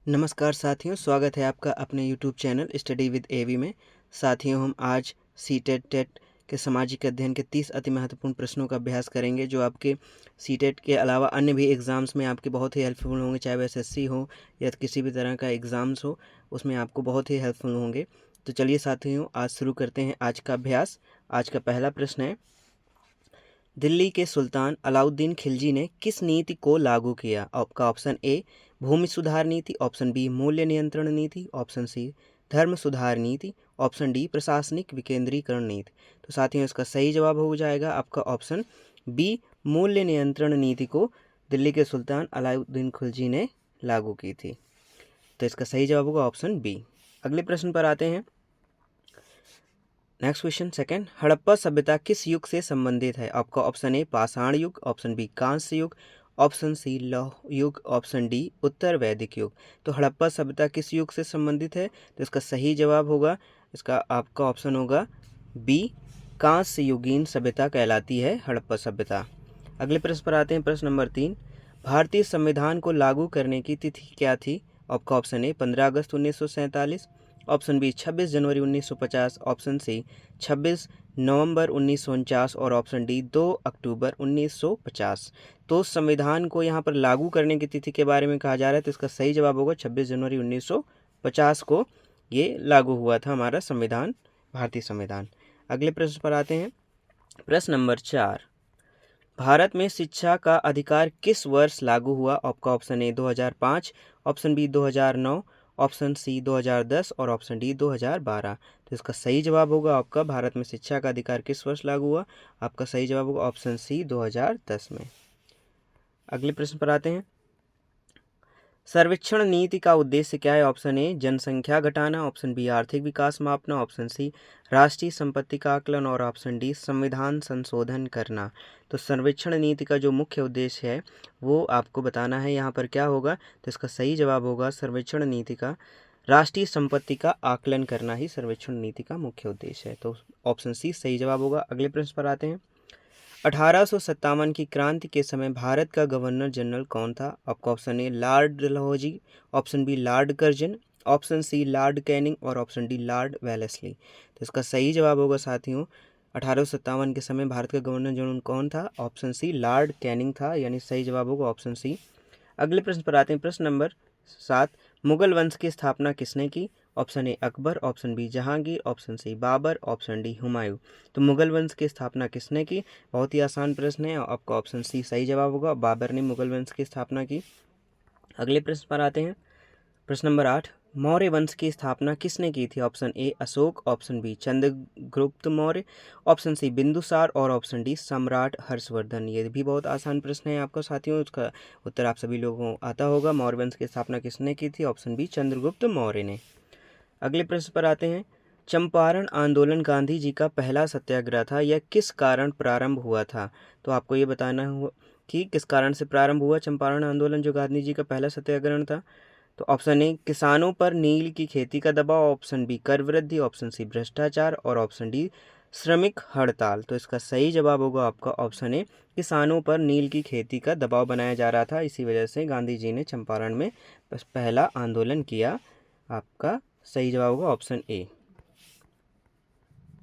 नमस्कार साथियों, स्वागत है आपका अपने यूट्यूब चैनल स्टडी विद एवी में। साथियों, हम आज टेट के सामाजिक अध्ययन के 30 अति महत्वपूर्ण प्रश्नों का अभ्यास करेंगे, जो आपके टेट के अलावा अन्य भी एग्ज़ाम्स में आपके बहुत ही हेल्पफुल होंगे। चाहे वह SSC हो या किसी भी तरह का एग्ज़ाम्स हो, उसमें आपको बहुत ही हेल्पफुल होंगे। तो चलिए साथियों, आज शुरू करते हैं आज का अभ्यास। आज का पहला प्रश्न है, दिल्ली के सुल्तान अलाउद्दीन खिलजी ने किस नीति को लागू किया? आपका ऑप्शन ए भूमि सुधार नीति, ऑप्शन बी मूल्य नियंत्रण नीति, ऑप्शन सी धर्म सुधार नीति, ऑप्शन डी प्रशासनिक विकेंद्रीकरण नीति। तो साथियों, इसका सही जवाब हो जाएगा आपका ऑप्शन बी, मूल्य नियंत्रण नीति को दिल्ली के सुल्तान अलाउद्दीन खिलजी ने लागू की थी। तो इसका सही जवाब होगा ऑप्शन बी। अगले प्रश्न पर आते हैं। नेक्स्ट क्वेश्चन सेकंड, हड़प्पा सभ्यता किस युग से संबंधित है? आपका ऑप्शन ए पाषाण युग, ऑप्शन बी कांस्य युग, ऑप्शन सी लौह युग, ऑप्शन डी उत्तर वैदिक युग। तो हड़प्पा सभ्यता किस युग से संबंधित है? तो इसका सही जवाब होगा, इसका आपका ऑप्शन होगा बी, कांस्य युगीन सभ्यता कहलाती है हड़प्पा सभ्यता। अगले प्रश्न पर आते हैं। प्रश्न नंबर 3, भारतीय संविधान को लागू करने की तिथि क्या थी? आपका ऑप्शन ए 15 अगस्त 1947, ऑप्शन बी 26 जनवरी 1950, ऑप्शन सी 26 नवंबर 1949 और ऑप्शन डी 2 अक्टूबर 1950। तो संविधान को यहाँ पर लागू करने की तिथि के बारे में कहा जा रहा है, तो इसका सही जवाब होगा 26 जनवरी 1950 को ये लागू हुआ था हमारा संविधान, भारतीय संविधान। अगले प्रश्न पर आते हैं। प्रश्न नंबर 4, भारत में शिक्षा का अधिकार किस वर्ष लागू हुआ? आपका option A 2005, option B 2009, option C 2010 और ऑप्शन डी 2012। तो इसका सही जवाब होगा आपका भारत में शिक्षा का अधिकार किस वर्ष लागू हुआ? आपका सही जवाब होगा ऑप्शन सी 2010 में। अगले प्रश्न पर आते हैं। सर्वेक्षण नीति का उद्देश्य क्या है? ऑप्शन ए जनसंख्या घटाना, ऑप्शन बी आर्थिक विकास मापना, ऑप्शन सी राष्ट्रीय संपत्ति का आकलन और ऑप्शन डी संविधान संशोधन करना। तो सर्वेक्षण नीति का जो मुख्य उद्देश्य है वो आपको बताना है यहाँ पर क्या होगा। तो इसका सही जवाब होगा सर्वेक्षण नीति का राष्ट्रीय संपत्ति का आकलन करना ही सर्वेक्षण नीति का मुख्य उद्देश्य है। तो ऑप्शन सी सही जवाब होगा। अगले प्रश्न पर आते हैं। 1857 की क्रांति के समय भारत का गवर्नर जनरल कौन था? आपका option A lord Dalhousie, option B lord Curzon, option C lord Canning और ऑप्शन डी लॉर्ड वेलेस्ली। तो इसका सही जवाब होगा साथियों 1857 के समय भारत का गवर्नर जनरल कौन था? ऑप्शन सी लॉर्ड कैनिंग था, यानी सही जवाब होगा ऑप्शन सी। अगले प्रश्न पर आते हैं। प्रश्न नंबर 7, मुगल वंश की स्थापना किसने की? Option A Akbar, option B Jahangir, option C Babur, option D Humayun. तो मुगल वंश की स्थापना किसने की? बहुत ही आसान प्रश्न है, आपका ऑप्शन सी सही जवाब होगा, बाबर ने मुगल वंश की स्थापना की। अगले प्रश्न पर आते हैं। प्रश्न नंबर 8, मौर्य वंश की स्थापना किसने की थी? Option A Ashoka, option B Chandragupta Maurya, option C Bindusara और ऑप्शन डी सम्राट हर्षवर्धन। ये भी बहुत आसान प्रश्न है आपका साथियों, उसका उत्तर आप सभी लोगों को आता होगा। मौर्य वंश की स्थापना किसने की थी? ऑप्शन बी चंद्रगुप्त मौर्य ने। अगले प्रश्न पर आते हैं। चंपारण आंदोलन गांधी जी का पहला सत्याग्रह था, यह किस कारण प्रारंभ हुआ था? तो आपको ये बताना हुआ कि किस कारण से प्रारंभ हुआ चंपारण आंदोलन, जो गांधी जी का पहला सत्याग्रह था। तो ऑप्शन ए किसानों पर नील की खेती का दबाव, ऑप्शन बी कर वृद्धि, ऑप्शन सी भ्रष्टाचार और ऑप्शन डी श्रमिक हड़ताल। तो इसका सही जवाब होगा आपका ऑप्शन ए, किसानों पर नील की खेती का दबाव बनाया जा रहा था, इसी वजह से गांधी जी ने चंपारण में पहला आंदोलन किया। आपका सही जवाब होगा ऑप्शन ए।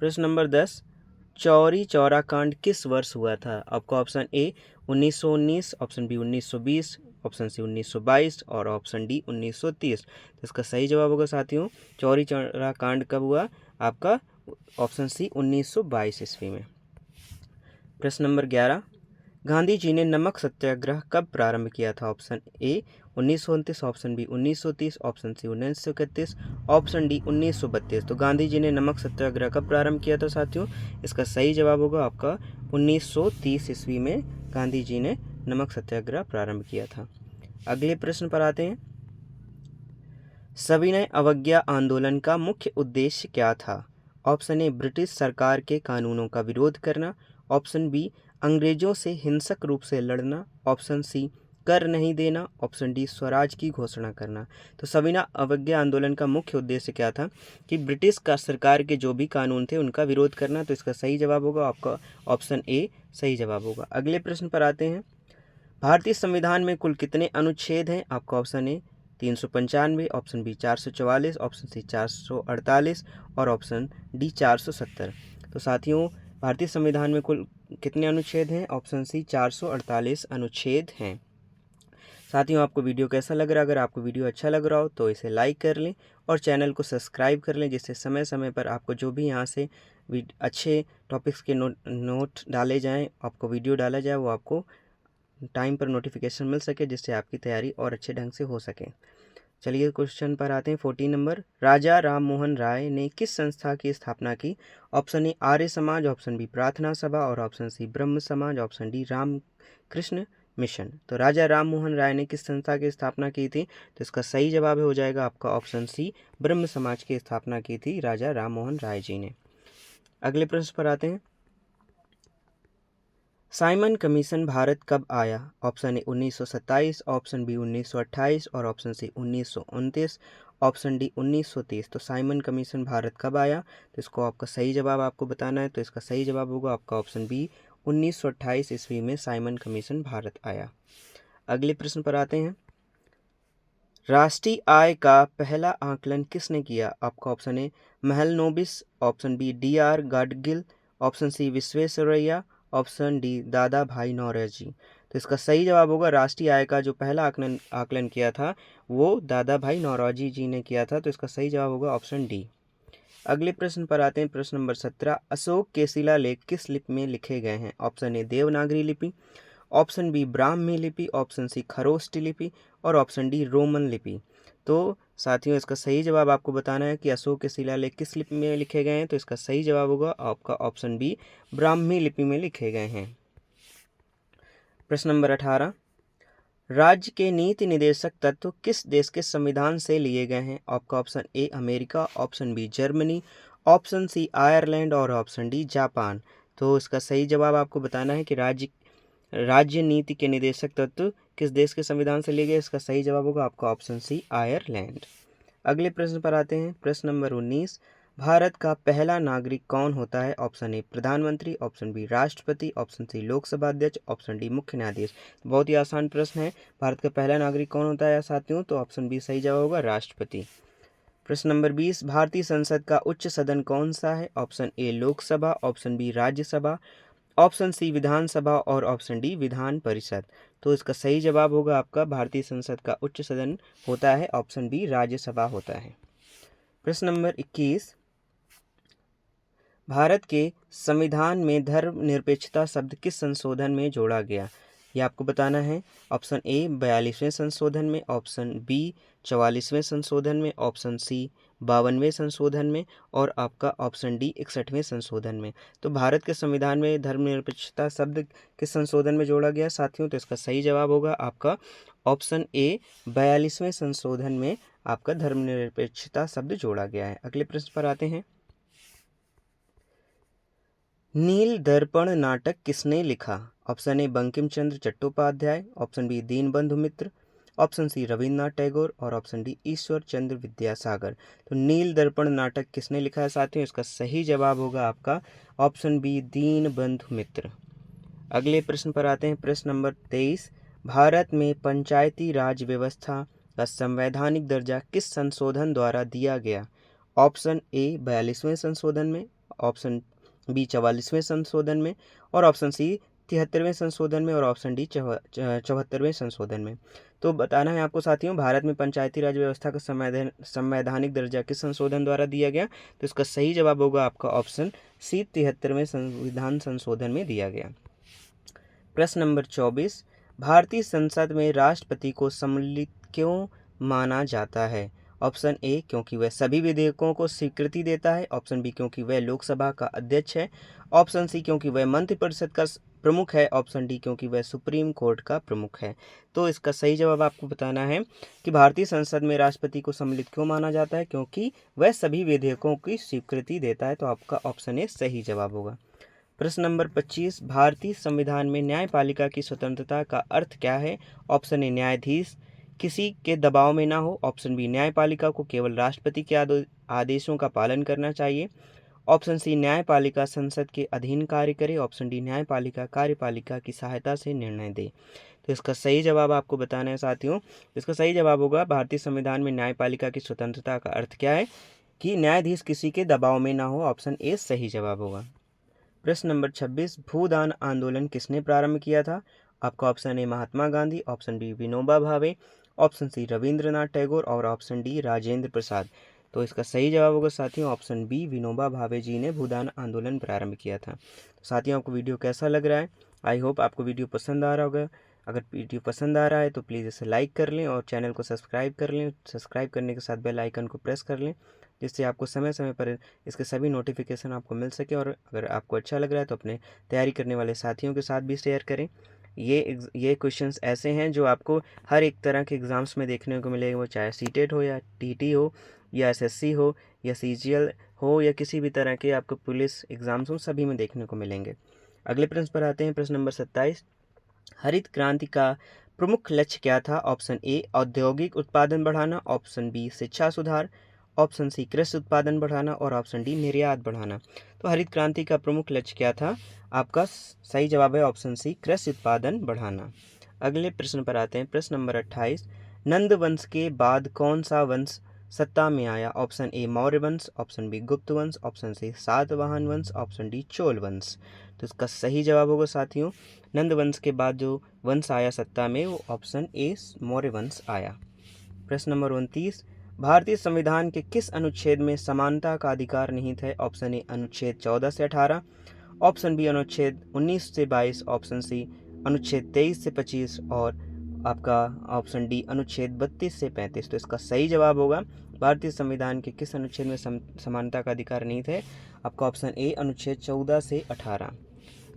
प्रश्न नंबर 10, चौरी चौरा कांड किस वर्ष हुआ था? आपका option A 1919, option B 1920, option C 1922 और ऑप्शन डी 1930। तो इसका सही जवाब होगा साथियों चौरी चौरा कांड कब हुआ? आपका ऑप्शन सी 1922 ईस्वी में। प्रश्न नंबर 11, गांधी जी ने नमक सत्याग्रह कब प्रारंभ किया था? Option A 1929, option B 1930, option C 1931, option D 1932। तो गांधी जी ने नमक सत्याग्रह कब प्रारंभ किया था साथियों? इसका सही जवाब होगा आपका 1930 ईस्वी में गांधी जी ने नमक सत्याग्रह प्रारंभ किया था। अगले प्रश्न पर आते हैं। सविनय अवज्ञा आंदोलन का मुख्य उद्देश्य क्या था? ऑप्शन ए ब्रिटिश सरकार के कानूनों का विरोध करना, ऑप्शन बी अंग्रेजों से हिंसक रूप से लड़ना, ऑप्शन सी कर नहीं देना, ऑप्शन डी स्वराज की घोषणा करना। तो सविनय अवज्ञा आंदोलन का मुख्य उद्देश्य क्या था? कि ब्रिटिश का सरकार के जो भी कानून थे उनका विरोध करना। तो इसका सही जवाब होगा आपका ऑप्शन ए सही जवाब होगा। अगले प्रश्न पर आते हैं। भारतीय संविधान में कुल कितने अनुच्छेद हैं? आपका option A 395, option B 444, option C 448 और ऑप्शन डी 470। तो साथियों भारतीय संविधान में कुल कितने अनुच्छेद हैं? ऑप्शन सी 448 अनुच्छेद हैं। साथियों आपको वीडियो कैसा लग रहा है? अगर आपको वीडियो अच्छा लग रहा हो तो इसे लाइक कर लें और चैनल को सब्सक्राइब कर लें, जिससे समय समय पर आपको जो भी यहाँ से अच्छे टॉपिक्स के नोट डाले जाएं, आपको वीडियो डाला जाए, वो आपको टाइम पर नोटिफिकेशन मिल सके, जिससे आपकी तैयारी और अच्छे ढंग से हो सके। चलिए क्वेश्चन पर आते हैं। 14 नंबर, राजा राम मोहन राय ने किस संस्था की स्थापना की? ऑप्शन ए आर्य समाज, ऑप्शन बी प्रार्थना सभा और ऑप्शन सी ब्रह्म समाज, ऑप्शन डी रामकृष्ण मिशन। तो राजा राम मोहन राय ने किस संस्था की स्थापना की थी? तो इसका सही जवाब हो जाएगा आपका ऑप्शन सी, ब्रह्म समाज की स्थापना की थी राजा राम मोहन राय जी ने। अगले प्रश्न पर आते हैं। साइमन कमीशन भारत कब आया? ऑप्शन ए 1927, ऑप्शन बी 1928 और ऑप्शन सी 1929, ऑप्शन डी 1930। तो साइमन कमीशन भारत कब आया? तो इसको आपका सही जवाब आपको बताना है। तो इसका सही जवाब होगा आपका ऑप्शन बी, 1928 ईस्वी में साइमन कमीशन भारत आया। अगले प्रश्न पर आते हैं। राष्ट्रीय आय का पहला आकलन किसने किया? आपका option A Mahalanobis, option B DR Gadgil, option C Visvesvaraya, option D Dadabhai Naoroji. तो इसका सही जवाब होगा राष्ट्रीय आय का जो पहला आकलन किया था वो दादा भाई नौरोजी जी ने किया था। तो इसका सही जवाब होगा ऑप्शन डी। अगले प्रश्न पर आते हैं। प्रश्न नंबर 17, अशोक के शिलालेख किस लिपि में लिखे गए हैं? ऑप्शन ए देवनागरी लिपि, ऑप्शन बी ब्राह्मी लिपि, ऑप्शन सी खरोष्ट लिपि और ऑप्शन डी रोमन लिपि। तो साथियों इसका सही जवाब आपको बताना है कि अशोक के शिलालेख किस लिपि में लिखे गए हैं। तो इसका सही जवाब होगा आपका ऑप्शन बी, ब्राह्मी लिपि में लिखे गए हैं। प्रश्न नंबर 18, राज्य के नीति निर्देशक तत्व किस देश के संविधान से लिए गए हैं? आपका option A America, option B Germany, option C Ireland और ऑप्शन डी जापान। तो इसका सही जवाब आपको बताना है कि राज्य नीति के निर्देशक तत्व किस देश के संविधान से लिए गए। इसका सही जवाब होगा आपका ऑप्शन सी आयरलैंड। अगले प्रश्न पर आते हैं। प्रश्न नंबर 19, भारत का पहला नागरिक कौन होता है? ऑप्शन ए प्रधानमंत्री, ऑप्शन बी राष्ट्रपति, ऑप्शन सी लोकसभा अध्यक्ष, ऑप्शन डी मुख्य न्यायाधीश। बहुत ही आसान प्रश्न है। भारत का पहला नागरिक कौन होता है साथियों? तो ऑप्शन बी सही जवाब होगा राष्ट्रपति। प्रश्न नंबर 20, भारतीय संसद का उच्च सदन कौन सा है? Option A Lok Sabha, option B Rajya Sabha, option C Vidhan Sabha और ऑप्शन डी विधान परिषद। तो इसका सही जवाब होगा आपका भारतीय संसद का उच्च सदन होता है ऑप्शन बी राज्यसभा होता है। प्रश्न नंबर 21, भारत के संविधान में धर्मनिरपेक्षता शब्द किस संशोधन में जोड़ा गया? ये आपको बताना है। ऑप्शन ए 42वें संशोधन में, ऑप्शन बी 44वें संशोधन में, ऑप्शन सी 52वें संशोधन में और आपका ऑप्शन डी 61वें संशोधन में। तो भारत के संविधान में धर्मनिरपेक्षता शब्द किस संशोधन में जोड़ा गया साथियों? तो इसका सही जवाब होगा आपका ऑप्शन ए 42वें संशोधन में आपका धर्मनिरपेक्षता शब्द जोड़ा गया है। अगले प्रश्न पर आते हैं। नील दर्पण नाटक किसने लिखा? Option A Bankim Chandra Chattopadhyay, option B Dinabandhu Mitra, option C Rabindranath Tagore और ऑप्शन डी ईश्वर चंद्र विद्यासागर। तो नील दर्पण नाटक किसने लिखा है साथियों? इसका सही जवाब होगा आपका ऑप्शन बी दीनबंधु मित्र। अगले प्रश्न पर आते हैं। प्रश्न नंबर 23, भारत में पंचायती राज व्यवस्था का संवैधानिक दर्जा किस संशोधन द्वारा दिया गया? ऑप्शन ए 42वें संशोधन में, ऑप्शन बी 44वें संशोधन में और ऑप्शन सी 73वें संशोधन में और ऑप्शन डी 74वें संशोधन में। तो बताना है आपको साथियों भारत में पंचायती राज व्यवस्था का संवैधानिक दर्जा किस संशोधन द्वारा दिया गया? तो इसका सही जवाब होगा आपका ऑप्शन सी 73वें संविधान संशोधन में दिया गया। प्रश्न नंबर 24, भारतीय संसद में राष्ट्रपति को सम्मिलित क्यों माना जाता है? ऑप्शन ए क्योंकि वह सभी विधेयकों को स्वीकृति देता है, ऑप्शन बी क्योंकि वह लोकसभा का अध्यक्ष है, ऑप्शन सी क्योंकि वह मंत्रिपरिषद का प्रमुख है, ऑप्शन डी क्योंकि वह सुप्रीम कोर्ट का प्रमुख है। तो इसका सही जवाब आपको बताना है कि भारतीय संसद में राष्ट्रपति को सम्मिलित क्यों माना जाता है? क्योंकि वह सभी विधेयकों की स्वीकृति देता है। तो आपका ऑप्शन ए सही जवाब होगा। प्रश्न नंबर 25, भारतीय संविधान में न्यायपालिका की स्वतंत्रता का अर्थ क्या है? ऑप्शन ए न्यायाधीश किसी के दबाव में ना हो, ऑप्शन बी न्यायपालिका को केवल राष्ट्रपति के आदेशों का पालन करना चाहिए, ऑप्शन सी न्यायपालिका संसद के अधीन कार्य करे, ऑप्शन डी न्यायपालिका कार्यपालिका की सहायता से निर्णय दे। तो इसका सही जवाब आपको बताना है साथियों। इसका सही जवाब होगा भारतीय संविधान में न्यायपालिका की स्वतंत्रता का अर्थ क्या है कि न्यायाधीश किसी के दबाव में ना हो। ऑप्शन ए सही जवाब होगा। प्रश्न नंबर 26, भूदान आंदोलन किसने प्रारंभ किया था? आपका option A Mahatma Gandhi, option B Vinoba Bhave, option सी रविंद्रनाथ टैगोर और ऑप्शन डी राजेंद्र प्रसाद। तो इसका सही जवाब होगा साथियों ऑप्शन बी विनोबा भावे जी ने भूदान आंदोलन प्रारंभ किया था। तो साथियों आपको वीडियो कैसा लग रहा है? आई होप आपको वीडियो पसंद आ रहा होगा। अगर वीडियो पसंद आ रहा है तो प्लीज़ इसे लाइक कर लें और चैनल को सब्सक्राइब कर लें। सब्सक्राइब करने के साथ बेल आइकन को प्रेस कर लें, जिससे आपको समय समय पर इसके सभी नोटिफिकेशन आपको मिल सके। और अगर आपको अच्छा लग रहा है तो अपने तैयारी करने वाले साथियों के साथ भी शेयर करें। ये क्वेश्चंस ऐसे हैं जो आपको हर एक तरह के एग्ज़ाम्स में देखने को मिलेंगे, वो चाहे सीटेट हो या टीटी हो या एसएससी हो या सीजीएल हो या किसी भी तरह के आपको पुलिस एग्ज़ाम्स हो, सभी में देखने को मिलेंगे। अगले प्रश्न पर आते हैं। प्रश्न नंबर 27, हरित क्रांति का प्रमुख लक्ष्य क्या था? ऑप्शन ए औद्योगिक उत्पादन बढ़ाना, ऑप्शन बी शिक्षा सुधार, ऑप्शन सी कृषि उत्पादन बढ़ाना और ऑप्शन डी निर्यात बढ़ाना। तो हरित क्रांति का प्रमुख लक्ष्य क्या था? आपका सही जवाब है ऑप्शन सी कृषि उत्पादन बढ़ाना। अगले प्रश्न पर आते हैं। प्रश्न नंबर 28, नंद वंश के बाद कौन सा वंश सत्ता में आया? ऑप्शन ए मौर्य वंश, ऑप्शन बी गुप्त वंश, ऑप्शन सी सातवाहन वंश, ऑप्शन डी चोल वंश। तो इसका सही जवाब होगा साथियों नंद वंश के बाद जो वंश आया सत्ता में वो ऑप्शन ए मौर्य वंश आया। प्रश्न नंबर 29, भारतीय संविधान के किस अनुच्छेद में समानता का अधिकार निहित है? ऑप्शन ए अनुच्छेद 14 से 18, ऑप्शन बी अनुच्छेद 19 से 22, ऑप्शन सी अनुच्छेद 23 से 25 और आपका ऑप्शन डी अनुच्छेद 32 से 35। तो इसका सही जवाब होगा भारतीय संविधान के किस अनुच्छेद में समानता का अधिकार निहित है? आपका ऑप्शन ए अनुच्छेद 14 से 18।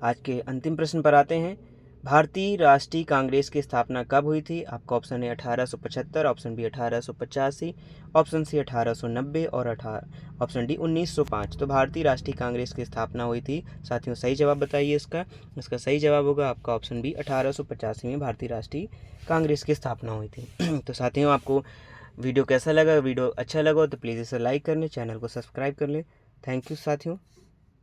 आज के अंतिम प्रश्न पर आते हैं। भारतीय राष्ट्रीय कांग्रेस की स्थापना कब हुई थी? आपका ऑप्शन है 1875, ऑप्शन बी 1885, ऑप्शन सी 1890 और ऑप्शन डी 1905। तो भारतीय राष्ट्रीय कांग्रेस की स्थापना हुई थी साथियों। सही जवाब बताइए इसका सही जवाब होगा आपका ऑप्शन बी 1885 में भारतीय राष्ट्रीय कांग्रेस की स्थापना हुई थी। तो साथियों आपको वीडियो कैसा लगा? वीडियो अच्छा लगा तो प्लीज़ इसे लाइक कर लें, चैनल को सब्सक्राइब कर लें। थैंक यू साथियों।